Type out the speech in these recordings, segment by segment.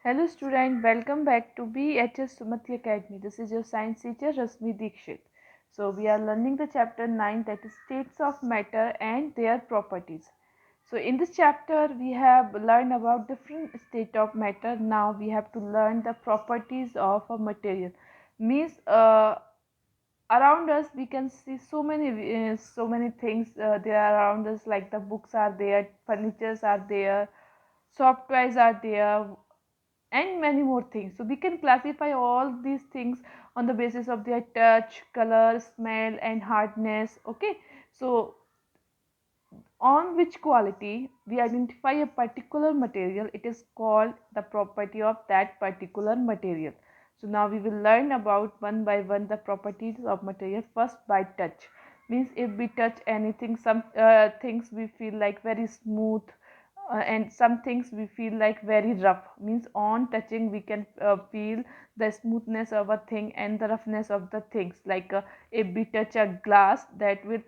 Hello student, welcome back to BHS Sumati Academy. This is your science teacher Rasmi Dikshit. So we are learning the chapter 9, that is states of matter and their properties. So in this chapter we have learned about different state of matter. Now we have to learn the properties of a material. Means around us we can see so many things there are around us, like the books are there, furnitures are there, soft toys are there, and many more things. So we can classify all these things on the basis of their touch, color, smell and hardness. Okay, so on which quality we identify a particular material, it is called the property of that particular material. So now we will learn about one by one the properties of material. First, by touch. Means if we touch anything, some things we feel like very smooth, and some things we feel like very rough. Means on touching we can feel the smoothness of a thing and the roughness of the things. Like if we touch a glass, that will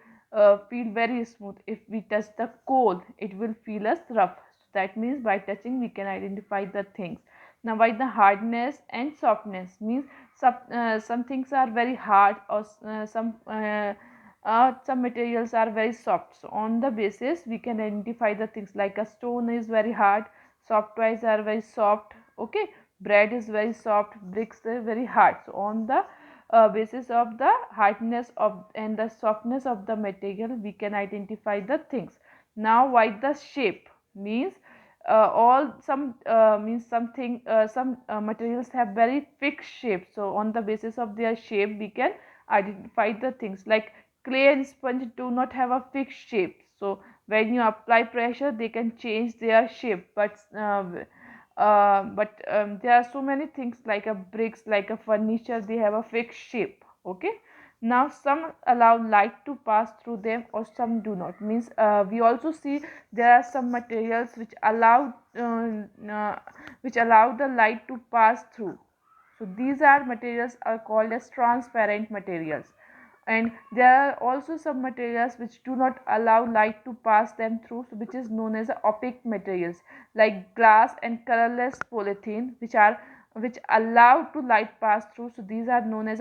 feel very smooth. If we touch the coal, it will feel as rough. So that means by touching we can identify the things. Now by the hardness and softness, means some things are very hard, or some materials are very soft. So on the basis we can identify the things, like a stone is very hard, soft toys are very soft. Okay, bread is very soft, bricks are very hard. So on the basis of the hardness of and the softness of the material we can identify the things. Now why the shape, means all some means something some materials have very fixed shape. So on the basis of their shape we can identify the things. Like clay and sponge do not have a fixed shape. So when you apply pressure they can change their shape. But there are so many things, like a bricks, like a furniture, they have a fixed shape. Okay, now some allow light to pass through them or some do not. Means we also see there are some materials which allow the light to pass through. So these are materials are called as transparent materials. And there are also some materials which do not allow light to pass them through, so which is known as opaque materials, like glass and colorless polythene, which allow to light pass through. So these are known as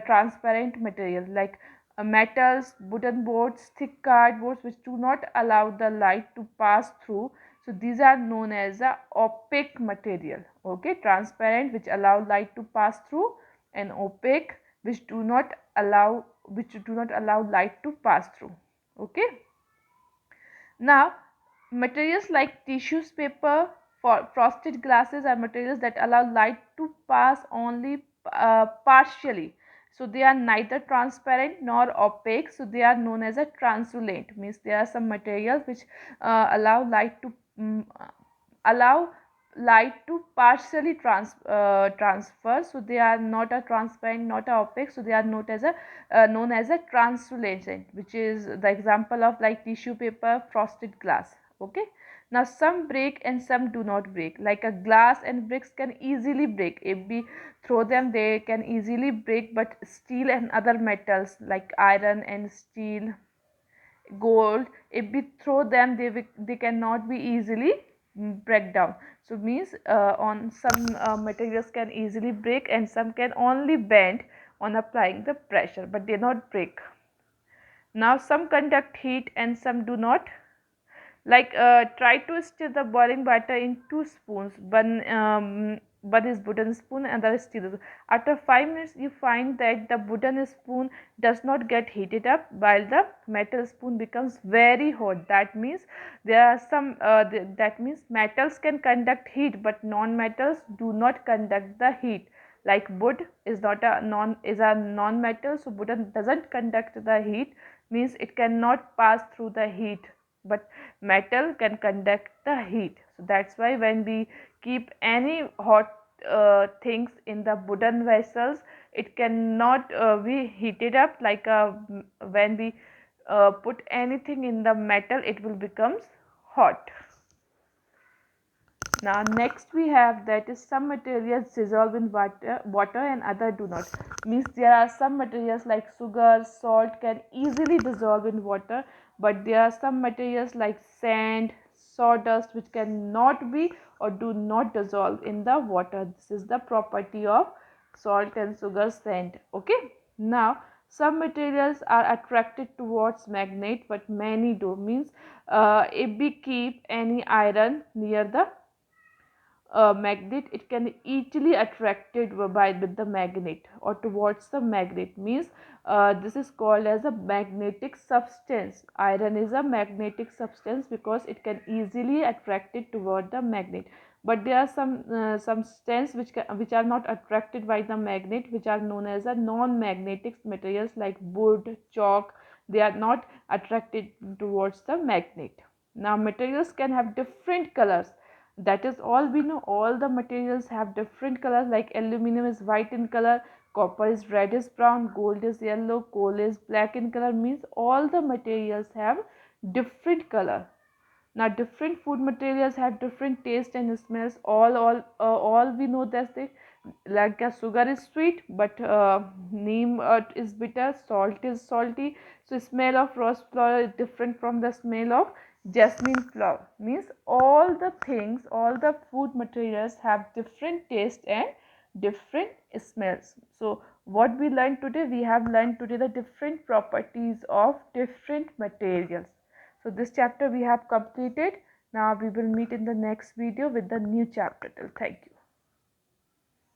transparent material. Like metals, wooden boards, thick cardboards which do not allow the light to pass through. So these are known as a opaque material. Okay, transparent which allow light to pass through, and opaque which do not allow light to pass through. Okay, now materials like tissues paper, for frosted glasses are materials that allow light to pass only partially. So they are neither transparent nor opaque, so they are known as a translucent. Means there are some materials which allow light to allow light to partially transfer. So they are not a transparent, not a opaque, so they are not as a known as a translucent, which is the example of like tissue paper, frosted glass. Okay, now some break and some do not break. Like a glass and bricks can easily break. If we throw them they can easily break, but steel and other metals like iron and steel, gold, if we throw them they cannot be easily break down. So means on some materials can easily break and some can only bend on applying the pressure, but they not break. Now some conduct heat and some do not. Like try to stir the boiling water in 2 spoons. One is wooden spoon and the other is steel. After 5 minutes you find that the wooden spoon does not get heated up while the metal spoon becomes very hot. That means there are some that means metals can conduct heat but non-metals do not conduct the heat. Like wood is not a non-metal, so wooden doesn't conduct the heat, means it cannot pass through the heat, but metal can conduct the heat. So that's why when we keep any hot things in the wooden vessels, it cannot be heated up. Like when we put anything in the metal, it will becomes hot. Now next we have that is some materials dissolve in water and other do not. Means there are some materials like sugar, salt can easily dissolve in water, but there are some materials like sand, sawdust which cannot be or do not dissolve in the water. This is the property of salt and sugar sand. Okay. Now some materials are attracted towards magnet but many do. Means if we keep any iron near the magnet, it can easily attracted by with the magnet or towards the magnet. Means this is called as a magnetic substance. Iron is a magnetic substance because it can easily attracted toward the magnet. But there are some substance which are not attracted by the magnet, which are known as a non-magnetic materials like wood, chalk. They are not attracted towards the magnet. Now materials can have different colors. That is all we know. All the materials have different colors, like aluminum is white in color, copper is reddish brown, gold is yellow, coal is black in color. Means all the materials have different color. Now different food materials have different taste and smells. All we know that they, like sugar is sweet, but neem is bitter, salt is salty. So smell of rose flower is different from the smell of jasmine flower. Means all the things, all the food materials have different taste and different smells. So what we learned today, we have learned today the different properties of different materials. So this chapter we have completed. Now we will meet in the next video with the new chapter. Till thank you.